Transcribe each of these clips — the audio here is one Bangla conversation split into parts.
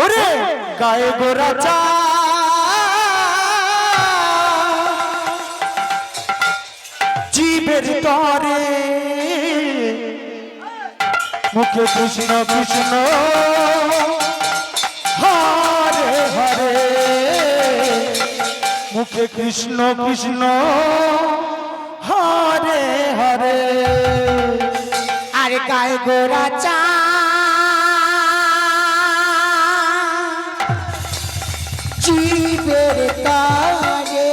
ওরে গায়ে গোরা চা জীবের তরে মুখে কৃষ্ণ কৃষ্ণ হরে হরে মুখে কৃষ্ণ কৃষ্ণ হরে হরে আর গায়ে গোরা চা জীবের তারে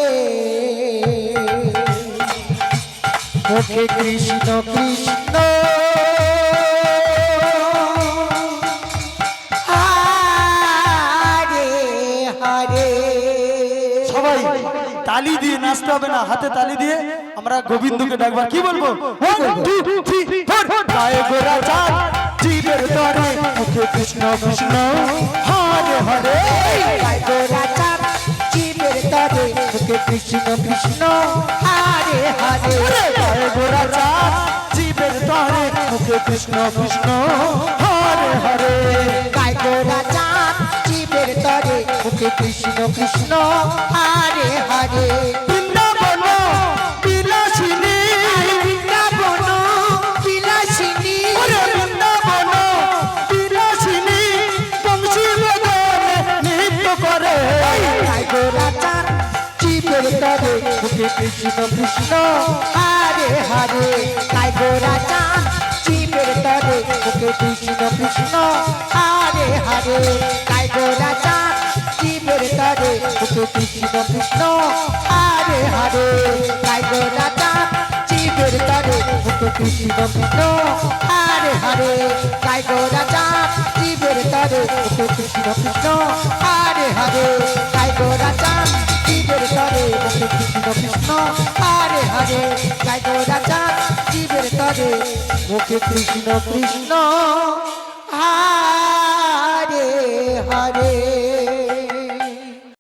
মুখে কৃষ্ণ কৃষ্ণ হরে হরে। সবাই তালি দিয়ে নাচতে হবে না, হাতে তালি দিয়ে আমরা গোবিন্দকে ডাকবা। কি বলবো? 1 2 3 4 গায়ে গোরা চাঁদ জীবের তরে মুখে কৃষ্ণ কৃষ্ণ হরে হরে গায়ে গোরা চাঁদ জীবের তরে মুখে কৃষ্ণ কৃষ্ণ হরে হরে। গায়ে গোরা চাঁদ জীবের তরে মুখে কৃষ্ণ কৃষ্ণ হরে হরে গায়ে গোরা চাঁদ জীবের তরে মুখে কৃষ্ণ কৃষ্ণ হরে হরে। বৃন্দাবন বিলাসিনী বৃন্দাবন বিলাসিনী বৃন্দাবন বিলাসিনী বংশী বদনে নৃত্য করে গায়ে গোরা চাঁদ জীবের তরে মুখে কৃষ্ণ কৃষ্ণ হরে হরে। গায়ে গোরা চাঁদ জীবের তরে মুখে কৃষ্ণ কৃষ্ণ হরে হরে। গায়ে গোরা চাঁদ জীবের তরে মুখে কৃষ্ণ কৃষ্ণ হরে হরে। গায়ে গোরা চাঁদ জীবের তরে মুখে কৃষ্ণ কৃষ্ণ হরে হরে। গায়ে গোরা চাঁদ জীবের তরে মুখে কৃষ্ণ কৃষ্ণ হরে হরে। গায়ে গোরা চাঁদ জীবের তরে মুখে কৃষ্ণ কৃষ্ণ হরে হরে। গায়ে গোরা চাঁদ জীবের তরে মুখে কৃষ্ণ কৃষ্ণ হরে হরে।